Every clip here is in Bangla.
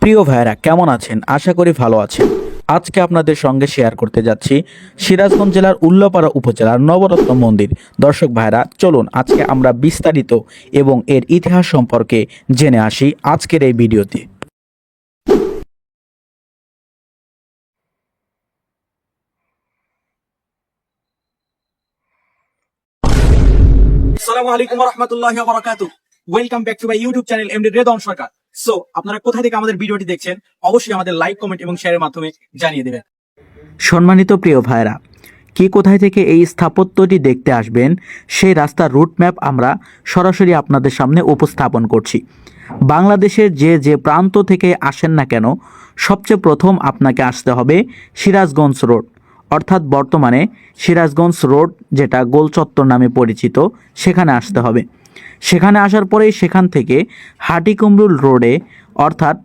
প্রিয় ভাইরা কেমন আছেন? আশা করি ভালো আছেন। আজকে আপনাদের সঙ্গে শেয়ার করতে যাচ্ছি সিরাজগঞ্জ জেলার উল্লাপাড়া উপজেলার নবরত্ন মন্দির। দর্শক ভাইরা চলুন আজকে আমরা বিস্তারিত এবং এর ইতিহাস সম্পর্কে জেনে আসি আজকের এই ভিডিওতে। আসসালামু আলাইকুম ওয়া রাহমাতুল্লাহি ওয়া বারাকাতুহু। Welcome back to my YouTube channel MD Redwan Sarkar. So আপনারা কোথা থেকে আমাদের ভিডিওটি দেখছেন অবশ্যই আমাদের লাইক, কমেন্ট এবং শেয়ারের মাধ্যমে জানিয়ে দেবেন। সম্মানিত প্রিয় ভাইরা, কি কোথায় থেকে এই স্থাপত্যটি দেখতে আসবেন সেই রাস্তার রুট ম্যাপ আমরা সরাসরি আপনাদের সামনে উপস্থাপন করছি। বাংলাদেশের যে প্রান্ত থেকে আসেন না কেন, সবচেয়ে প্রথম আপনাকে আসতে হবে সিরাজগঞ্জ রোড, অর্থাৎ বর্তমানে সিরাজগঞ্জ রোড যেটা গোল চত্বর নামে পরিচিত, সেখানে আসতে হবে। সেখানে আসার পরেই সেখান থেকে হাটিকুমরুল রোডে, অর্থাৎ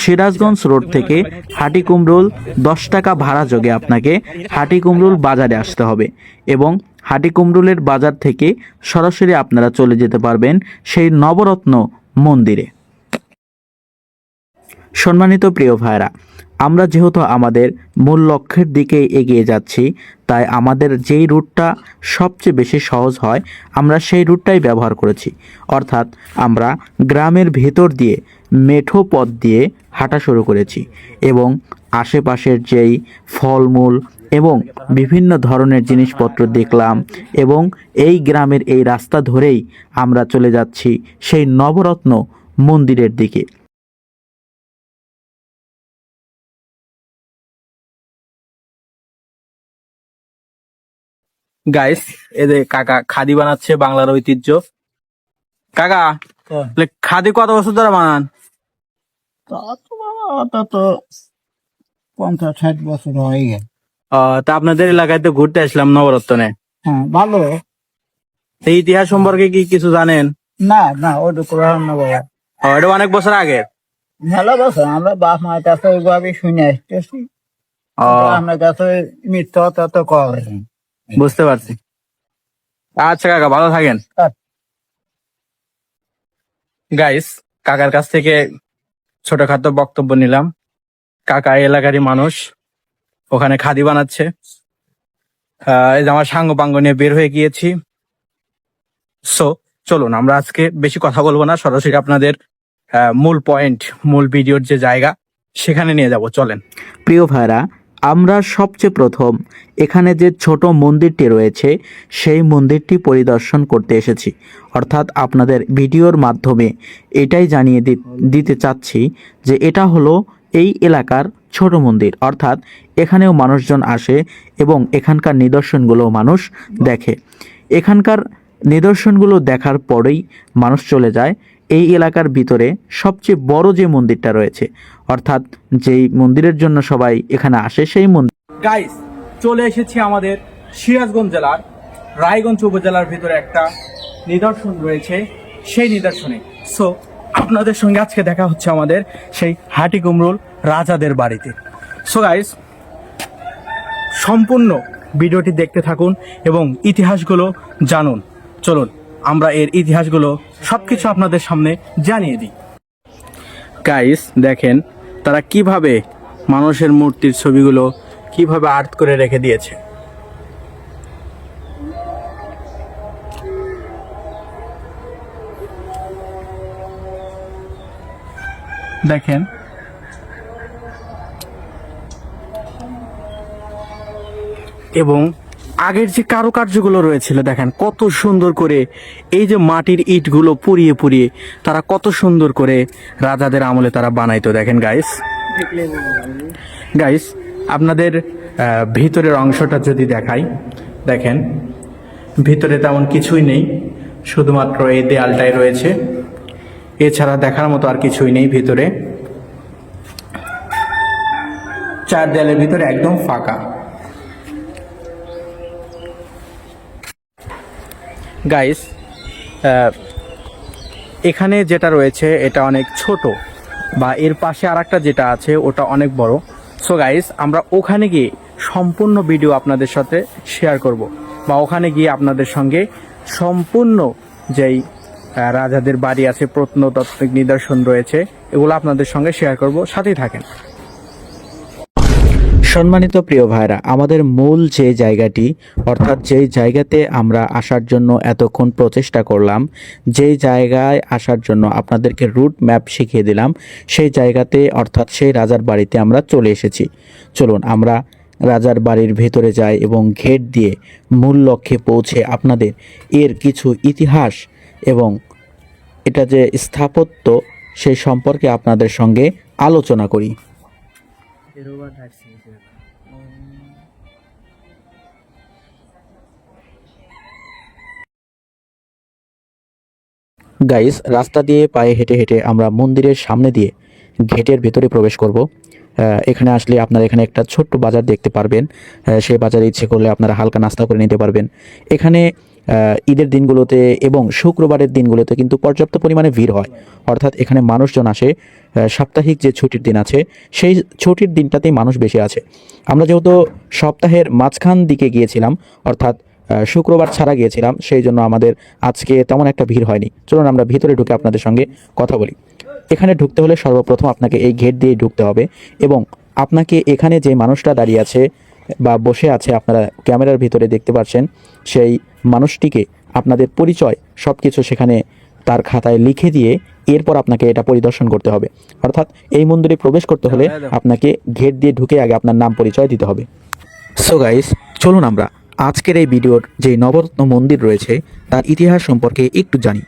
সিরাজগঞ্জ রোড থেকে হাটিকুমরুল 10 টাকা ভাড়া যোগে আপনাকে হাটিকুমরুল বাজারে আসতে হবে এবং হাটিকুমরুলের বাজার থেকে সরাসরি আপনারা চলে যেতে পারবেন সেই নবরত্ন মন্দিরে। সম্মানিত প্রিয় ভাইরা, আমরা যেহেতু আমাদের মূল লক্ষ্যের দিকে এগিয়ে যাচ্ছি, তাই আমাদের যেই রুটটা সবচেয়ে বেশি সহজ হয় আমরা সেই রুটটাই ব্যবহার করেছি। অর্থাৎ আমরা গ্রামের ভেতর দিয়ে মেঠো পথ দিয়ে হাঁটা শুরু করেছি এবং আশেপাশের যেই ফলমূল এবং বিভিন্ন ধরনের জিনিসপত্র দেখলাম এবং এই গ্রামের এই রাস্তা ধরেই আমরা চলে যাচ্ছি সেই নবরত্ন মন্দিরের দিকে। গাইস, এই যে কাকা খাদি বানাচ্ছে, বাংলার ঐতিহ্য। কাকা, খাদি কত বছর ধরে বানান? তো 50-60 বছর হয়ে গেল। তা আপনাদের এলাকায় তো ঘুরতে আসলাম নবরত্নে। হ্যাঁ, ভালো। এই ইতিহাস সম্পর্কে কি কিছু জানেন? না না, ওটা পুরান না বাবা, এটা অনেক বছর আগে। ভালো বছর আমরা বাপ মায়ের কাছে ওইভাবে শুনে আসতেছি। আপনার কাছে মিথ্যা তো করে। বুঝতে পারছি। আচ্ছা কাকা, ভালো থাকেন। গাইস, কাকার কাছ থেকে ছোটখাটো বক্তব্য নিলাম। কাকা এই এলাকারই মানুষ, ওখানে খাদি বানাচ্ছে। এই যে আমার সাঙ্গ পাঙ্গ নিয়ে বের হয়ে গিয়েছি। সো চলুন, আমরা আজকে বেশি কথা বলবো না, সরাসরি আপনাদের মূল পয়েন্ট, মূল ভিডিওর যে জায়গা সেখানে নিয়ে যাব। চলেন প্রিয় ভাইরা, আমরা সবচেয়ে প্রথম এখানে যে ছোট মন্দিরটি রয়েছে সেই মন্দিরটি পরিদর্শন করতে এসেছি। অর্থাৎ আপনাদের ভিডিওর মাধ্যমে এটাই জানিয়ে দিতে চাচ্ছি যে এটা হলো এই এলাকার ছোট মন্দির, অর্থাৎ এখানেও মানুষজন আসে এবং এখানকার নিদর্শনগুলো মানুষ দেখে। এখানকার নিদর্শনগুলো দেখার পরেই মানুষ চলে যায় এই এলাকার ভিতরে সবচেয়ে বড় যে মন্দিরটা রয়েছে, অর্থাৎ যেই মন্দিরের জন্য সবাই এখানে আসে সেই মন্দির। গাইস, চলে এসেছি আমাদের সিরাজগঞ্জ জেলার রায়গঞ্জ উপজেলার ভিতরে একটা নিদর্শন রয়েছে, সেই নিদর্শনে। সো আপনাদের সঙ্গে আজকে দেখা হচ্ছে আমাদের সেই হাটিকুমরুল রাজাদের বাড়িতে। সো গাইস, সম্পূর্ণ ভিডিওটি দেখতে থাকুন এবং ইতিহাসগুলো জানুন। চলুন আমরা এর ইতিহাসগুলো সবকিছু আপনাদের সামনে জানিয়ে দিই। গাইস দেখেন, তারা কিভাবে মানুষের মূর্তির ছবিগুলো কিভাবে আর্ট করে রেখে দিয়েছে। দেখেন, এবং আগের যে কারুকার্যগুলো রয়েছিল দেখেন কত সুন্দর করে, এই যে মাটির ইটগুলো পুড়িয়ে পুড়িয়ে তারা কত সুন্দর করে রাজাদের আমলে তারা বানাইতো। দেখেন গাইস, আপনাদের ভিতরের অংশটা যদি দেখাই, দেখেন ভিতরে তেমন কিছুই নেই, শুধুমাত্র এই দেয়ালটাই রয়েছে, এছাড়া দেখার মতো আর কিছুই নেই ভিতরে। চার দেয়ালের ভিতরে একদম ফাঁকা। গাইস, এখানে যেটা রয়েছে এটা অনেক ছোট, বা এর পাশে আর একটা যেটা আছে ওটা অনেক বড়। সো গাইস, আমরা ওখানে গিয়ে সম্পূর্ণ ভিডিও আপনাদের সাথে শেয়ার করব, বা ওখানে গিয়ে আপনাদের সঙ্গে সম্পূর্ণ যেই রাজাদের বাড়ি আছে, প্রত্নতাত্ত্বিক নিদর্শন রয়েছে, এগুলো আপনাদের সঙ্গে শেয়ার করব, সাথেই থাকেন। সম্মানিত প্রিয় ভাইরা, আমাদের মূল যে জায়গাটি, অর্থাৎ যেই জায়গাতে আমরা আসার জন্য এতক্ষণ প্রচেষ্টা করলাম, যেই জায়গায় আসার জন্য আপনাদেরকে রুট ম্যাপ শিখিয়ে দিলাম, সেই জায়গাতে অর্থাৎ সেই রাজার বাড়িতে আমরা চলে এসেছি। চলুন আমরা রাজার বাড়ির ভেতরে যাই এবং গেট দিয়ে মূল লক্ষ্যে পৌঁছে আপনাদের এর কিছু ইতিহাস এবং এটা যে স্থাপত্য সেই সম্পর্কে আপনাদের সঙ্গে আলোচনা করি। গাইস, রাস্তা দিয়ে পায়ে হেঁটে হেঁটে আমরা মন্দিরের সামনে দিয়ে গেটের ভেতরে প্রবেশ করব। এখানে আসলে আপনারা এখানে একটা ছোট্ট বাজার দেখতে পারবেন। সেই বাজারে ইচ্ছে করলে আপনারা হালকা নাস্তা করে নিতে পারবেন। এখানে ঈদের দিনগুলোতে এবং শুক্রবারের দিনগুলোতে কিন্তু পর্যাপ্ত পরিমাণে ভিড় হয়, অর্থাৎ এখানে মানুষজন আসে। সাপ্তাহিক যে ছুটির দিন আছে সেই ছুটির দিনটাতেই মানুষ বেশি আছে। আমরা যেহেতু সপ্তাহের মাঝখান দিকে গিয়েছিলাম, অর্থাৎ শুক্রবার ছাড়া গিয়েছিলাম, সেই জন্য আমাদের আজকে তেমন একটা ভিড় হয়নি। চলুন আমরা ভিতরে ঢুকে আপনাদের সঙ্গে কথা বলি। এখানে ঢুকতে হলে সর্বপ্রথম আপনাকে এই গেট দিয়ে ঢুকতে হবে এবং আপনাকে এখানে যে মানুষটা দাঁড়িয়ে আছে বা বসে আছে, আপনারা ক্যামেরার ভিতরে দেখতে পাচ্ছেন, সেই মানুষটিকে আপনাদের পরিচয় সব কিছু সেখানে তার খাতায় লিখে দিয়ে এরপর আপনাকে এটা পরিদর্শন করতে হবে। অর্থাৎ এই মন্দিরে প্রবেশ করতে হলে আপনাকে গেট দিয়ে ঢুকে আগে আপনার নাম পরিচয় দিতে হবে। সো গাইস, চলুন আমরা আজকের এই ভিডিওর যে নবরত্ন মন্দির রয়েছে তার ইতিহাস সম্পর্কে একটু জানি।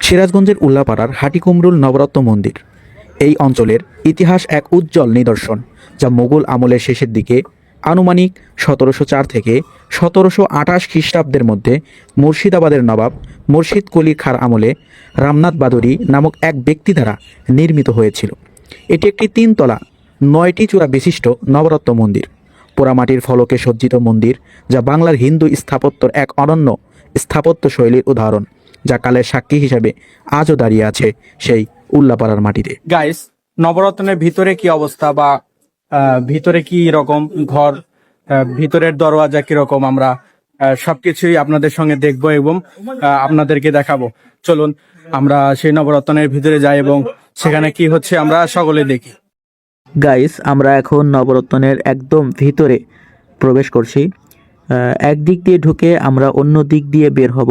সিরাজগঞ্জের উল্লাপাড়ার হাটিকুমরুল নবরত্ন মন্দির এই অঞ্চলের ইতিহাস এক উজ্জ্বল নিদর্শন, যা মোগল আমলের শেষের দিকে আনুমানিক 1704 থেকে 1728 খ্রিস্টাব্দের মধ্যে মুর্শিদাবাদের নবাব মুর্শিদ কুলি খাঁর আমলে রামনাথ বাদুরী নামক এক ব্যক্তি দ্বারা নির্মিত হয়েছিল। এটি একটি 3 তলা 9টি চূড়া বিশিষ্ট নবরত্ন মন্দির, পোড়ামাটির ফলকে সজ্জিত মন্দির, যা বাংলার হিন্দু স্থাপত্যর এক অনন্য স্থাপত্য শৈলীর উদাহরণ, যা কালের সাক্ষী হিসেবে আজও দাঁড়িয়ে আছে সেই উল্লাপাড়ার মাটিতে। গাইস, নবরত্নের ভিতরে কি অবস্থা বা ভিতরে কি রকম ঘর, ভিতরের দরওয়াজা কি রকম, আমরা সবকিছুই আপনাদের সঙ্গে দেখবো এবং আপনাদেরকে দেখাবো। চলুন আমরা সেই নবরত্নের ভিতরে যাই এবং সেখানে কি হচ্ছে আমরা সকলে দেখি। গাইস, আমরা এখন নবরত্নের একদম ভিতরে প্রবেশ করছি। এক দিক দিয়ে ঢুকে আমরা অন্য দিক দিয়ে বের হব।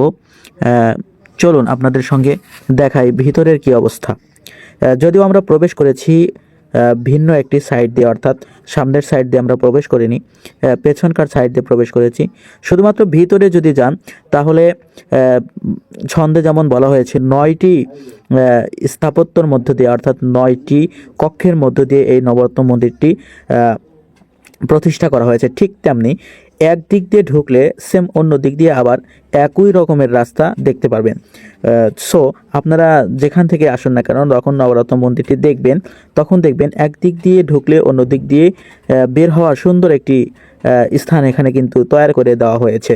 চলুন আপনাদের সঙ্গে দেখাই ভিতরের কি অবস্থা। যদিও আমরা প্রবেশ করেছি ভিন্ন একটি সাইড দিয়ে, অর্থাৎ সামনের সাইড দিয়ে আমরা প্রবেশ করিনি, পেছনকার সাইড দিয়ে প্রবেশ করেছি। শুধুমাত্র ভিতরে যদি যান তাহলে ছন্দে যেমন বলা হয়েছে 9টি স্থাপত্যর মধ্য দিয়ে, অর্থাৎ 9টি কক্ষের মধ্য দিয়ে এই নবরত্ন মন্দিরটি প্রতিষ্ঠা করা হয়েছে। ঠিক তেমনি এক দিক দিয়ে ঢুকলে সেম অন্য দিক দিয়ে আবার একই রকমের রাস্তা দেখতে পারবেন। সো আপনারা যেখান থেকে আসুন না কেন, যখন নবরত্ন মন্দিরটি দেখবেন তখন দেখবেন এক দিক দিয়ে ঢুকলে অন্য দিক দিয়ে বের হওয়ার সুন্দর একটি স্থান এখানে কিন্তু তৈরি করে দেওয়া হয়েছে।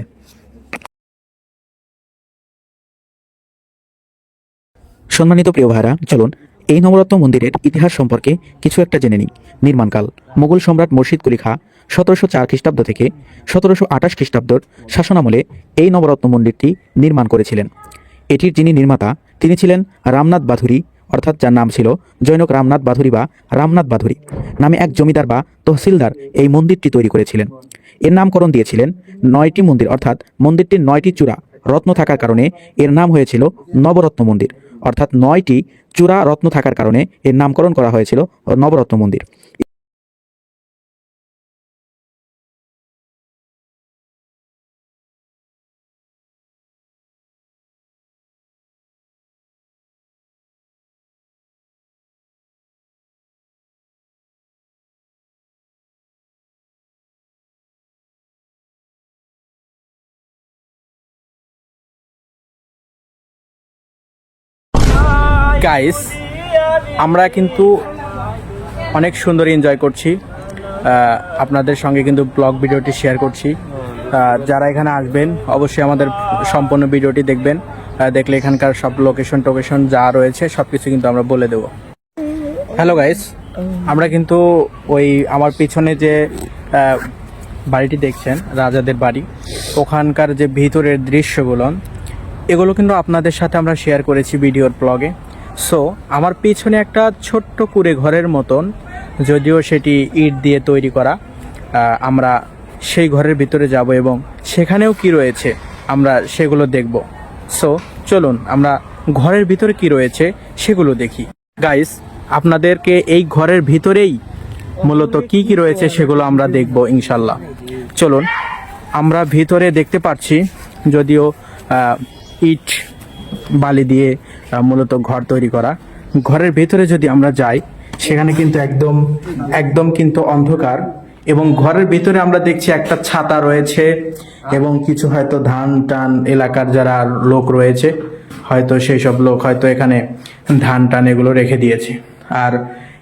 সম্মানিত প্রিয় ভাইরা, চলুন এই নবরত্ন মন্দিরের ইতিহাস সম্পর্কে কিছু একটা জেনে নিই। নির্মাণকাল: মোগল সম্রাট মুর্শিদ কুলি খাঁ 1704 খ্রিস্টাব্দ থেকে 1728 খ্রিস্টাব্দর শাসনামলে এই নবরত্ন মন্দিরটি নির্মাণ করেছিলেন। এটির যিনি নির্মাতা তিনি ছিলেন রামনাথ বাধুরী, অর্থাৎ যার নাম ছিল জৈনক রামনাথ বাধুরী বা রামনাথ বাধুরী নামে এক জমিদার বা তহসিলদার এই মন্দিরটি তৈরি করেছিলেন। এর নামকরণ দিয়েছিলেন 9টি মন্দির, অর্থাৎ মন্দিরটির 9টি চূড়া রত্ন থাকার কারণে এর নাম হয়েছিল নবরত্ন মন্দির, অর্থাৎ 9টি চূড়া রত্ন থাকার কারণে এর নামকরণ করা হয়েছিল নবরত্ন মন্দির। গাইস, আমরা কিন্তু অনেক সুন্দর এনজয় করছি, আপনাদের সঙ্গে কিন্তু ব্লগ ভিডিওটি শেয়ার করছি। যারা এখানে আসবেন অবশ্যই আমাদের সম্পূর্ণ ভিডিওটি দেখবেন, দেখলে এখানকার সব লোকেশন যা রয়েছে সব কিছু কিন্তু আমরা বলে দেব। হ্যালো গাইস, আমরা কিন্তু ওই আমার পিছনে যে বাড়িটি দেখছেন রাজাদের বাড়ি, ওখানকার যে ভিতরের দৃশ্যগুলো এগুলো কিন্তু আপনাদের সাথে আমরা শেয়ার করেছি ভিডিওর ব্লগে। সো আমার পিছনে একটা ছোট্ট কুঁড়ে ঘরের মতন, যদিও সেটি ইট দিয়ে তৈরি করা, আমরা সেই ঘরের ভিতরে যাব এবং সেখানেও কি রয়েছে আমরা সেগুলো দেখব। সো চলুন আমরা ঘরের ভিতরে কি রয়েছে সেগুলো দেখি। গাইস, আপনাদেরকে এই ঘরের ভিতরেই মূলত কি কি রয়েছে সেগুলো আমরা দেখব ইনশাল্লাহ। চলুন, আমরা ভিতরে দেখতে পাচ্ছি, যদিও ইট বালি দিয়ে মূলত ঘর তৈরি করা। ঘরের ভেতরে যদি আমরা যাই, সেখানে কিন্তু একদম একদম কিন্তু অন্ধকার, এবং ঘরের ভিতরে আমরা দেখছি একটা ছাতা রয়েছে এবং কিছু হয়তো ধান টান এলাকার যারা লোক রয়েছে, হয়তো সেই সব লোক হয়তো এখানে ধান টান এগুলো রেখে দিয়েছে। আর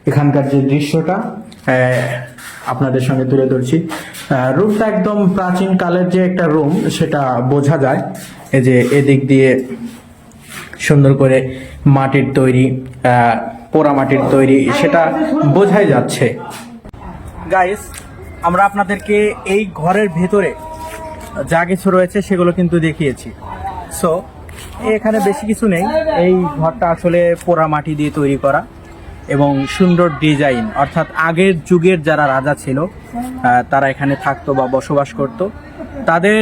এখানকার যে দৃশ্যটা আপনাদের সঙ্গে তুলে ধরছি, রুমটা একদম প্রাচীন কালের যে একটা রুম সেটা বোঝা যায়। এই যে এদিক দিয়ে সুন্দর করে মাটির তৈরি, পোড়া মাটির তৈরি, সেটা বোঝাই যাচ্ছে। গাইস, আমরা আপনাদেরকে এই ঘরের ভেতরে যা কিছু রয়েছে সেগুলো কিন্তু দেখিয়েছি। সো এখানে বেশি কিছু নেই। এই ঘরটা আসলে পোড়া মাটি দিয়ে তৈরি করা এবং সুন্দর ডিজাইন, অর্থাৎ আগের যুগের যারা রাজা ছিল তারা এখানে থাকতো বা বসবাস করত, তাদের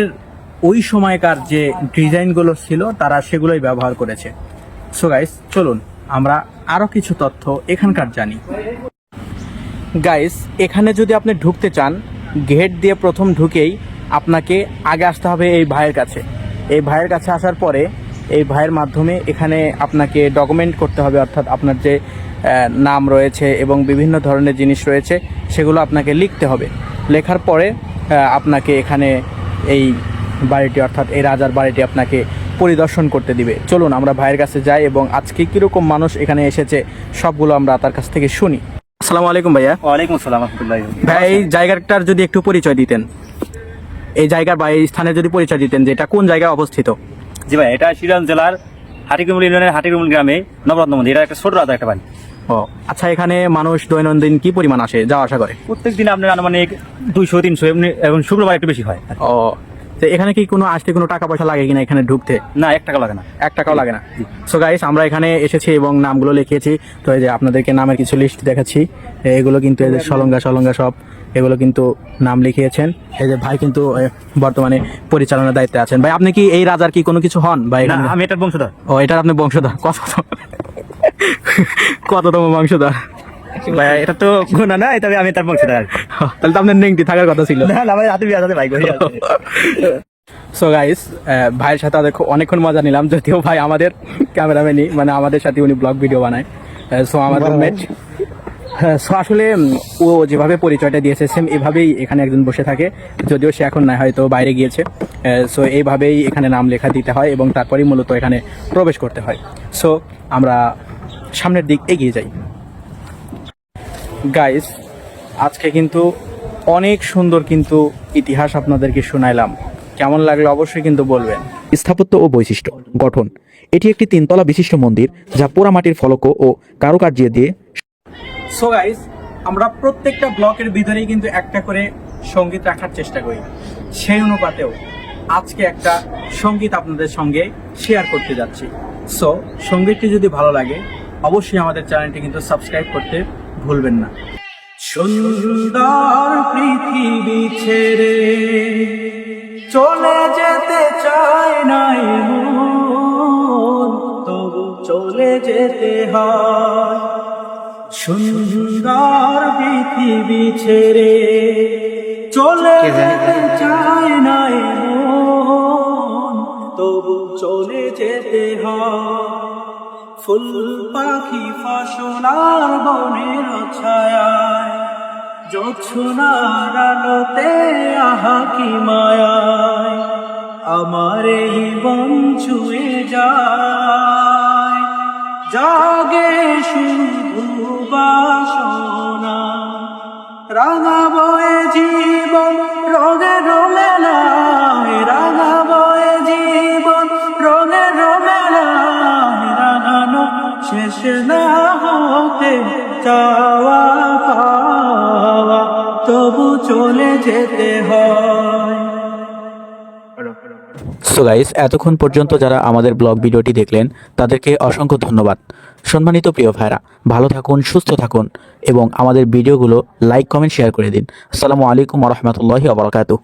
ওই সময়কার যে ডিজাইনগুলো ছিল তারা সেগুলোই ব্যবহার করেছে। সো গাইস, চলুন আমরা আরও কিছু তথ্য এখানকার জানি। গাইস, এখানে যদি আপনি ঢুকতে চান, গেট দিয়ে প্রথম ঢুকেই আপনাকে আগে আসতে হবে এই ভাইয়ের কাছে। এই ভাইয়ের কাছে আসার পরে এই ভাইয়ের মাধ্যমে এখানে আপনাকে ডকুমেন্ট করতে হবে, অর্থাৎ আপনার যে নাম রয়েছে এবং বিভিন্ন ধরনের জিনিস রয়েছে সেগুলো আপনাকে লিখতে হবে। লেখার পরে আপনাকে এখানে এই বাড়িটি, অর্থাৎ এই রাজার বাড়িটি আপনাকে পরিদর্শন করতে দিবে। চলুন আমরা ভাইয়ের কাছে যাই এবং আজকে কীরকম মানুষ এখানে এসেছে সবগুলো আমরা তার কাছ থেকে শুনি। আসসালামু আলাইকুম ভাইয়া। ওয়ালাইকুম আসসালাম রাহমাতুল্লাহ। ভাই, এই জায়গাটার যদি একটু পরিচয় দিতেন, এই জায়গার বা এই স্থানের যদি পরিচয় দিতেন যে এটা কোন জায়গায় অবস্থিত। জি ভাই, এটা সিরাজ জেলার হাটিকুমুল ইউনিয়নের হাটিকুমুল গ্রামে নবরত্ন মন্দির। এটা একটা ছোট রাজা একটা বাড়ি। ও আচ্ছা, এখানে মানুষ দৈনন্দিন কি পরিমাণ আসে যাওয়া আসা করে? প্রত্যেক দিন আপনার আনুমানিক 200-300, এমনি এবং শুক্রবার একটু বেশি হয়। ও, তো এখানে কি কোনো আসতে কোনো টাকা পয়সা লাগে কিনা এখানে ঢুকতে? না, 1 টাকা লাগে না। 1 টাকাও লাগে না। সো গাইস, আমরা এখানে এসেছি এবং নামগুলো লিখিয়েছি। তো এই যে আপনাদেরকে নামের কিছু লিস্ট দেখাচ্ছি। এগুলো কিন্তু এই যে সলঙ্গা সব, এগুলো কিন্তু নাম লিখিয়েছেন। এই যে ভাই কিন্তু বর্তমানে পরিচালনার দায়িত্বে আছেন। ভাই, আপনি কি এই রাজার কি কোনো কিছু হন ভাই? না, আমি এটার বংশধর। ও, এটার আপনি বংশধর? কততম বংশধর ভাই, এটা তো গুণা না, তবে আমি তার বংশধর। তাহলে তো আপনার নেংটি থাকার কথা ছিল। না না ভাই, হাতে বিয়ে আছে ভাই। সো গাইস, ভাইয়ের সাথে অনেকক্ষণ মজা নিলাম, যদিও ভাই আমাদের ক্যামেরাম্যানই, মানে আমাদের সাথে উনি ব্লগ ভিডিও বানায়। সো আমার রুমমেট। সো আসলে ও যেভাবে পরিচয়টা দিয়েছে সেম এভাবেই এখানে একজন বসে থাকে, যদিও সে এখন না, হয়তো বাইরে গিয়েছে। সো এইভাবেই এখানে নাম লেখা দিতে হয় এবং তারপরেই মূলত এখানে প্রবেশ করতে হয়। সো আমরা সামনের দিক এগিয়ে যাই। গাইস, আজকে কিন্তু অনেক সুন্দর কিন্তু ইতিহাস আপনাদেরকে শোনাইলাম। কেমন লাগলো অবশ্যই কিন্তু বলবেন। স্থাপত্য ও বৈশিষ্ট্য গঠন। এটি একটি 3 তলা বিশিষ্ট মন্দির যা পোড়ামাটির ফলক ও কারুকার্য দিয়ে। সো গাইস, আমরা প্রত্যেকটা ব্লকের ভিতরেই কিন্তু একটা করে সঙ্গীত রাখার চেষ্টা করি। সেই অনুপাতেও আজকে একটা সঙ্গীত আপনাদের সঙ্গে শেয়ার করতে যাচ্ছি। সো সঙ্গীতটি যদি ভালো লাগে অবশ্যই আমাদের চ্যানেলটি কিন্তু সাবস্ক্রাইব করতে ভুলবেন না। সুন্দর পৃথিবী ছেড়ে চলে যেতে চায় না মন, তবু চলে যেতে হয়। সুন্দর পৃথিবী ছেড়ে চলে যেতে চায় না মন, তবু চলে যেতে হয়। ফুল পাখি ফসলার বনের ছায়ায়, জোছনার আলোতে আহা কি মায়ায়, আমার এই বন ছুঁয়ে যায়। জাগে শুধু বাসনা, রাঙা বয়ে জীবন রঙে রঙেলায়, রাঙা বয়ে জীবন রঙে রঙেলায়, রাঙানো শেষ না হতে চাওয়া পাওয়া, তবু চলে যেতে হয়। সো গাইস, এতক্ষণ পর্যন্ত যারা আমাদের ব্লগ ভিডিওটি দেখলেন তাদেরকে অসংখ্য ধন্যবাদ। সম্মানিত প্রিয় ভাইরা, ভালো থাকুন, সুস্থ থাকুন এবং আমাদের ভিডিওগুলো লাইক, কমেন্ট, শেয়ার করে দিন। আসসালামু আলাইকুম ওয়া রাহমাতুল্লাহি ওয়া বারাকাতুহু।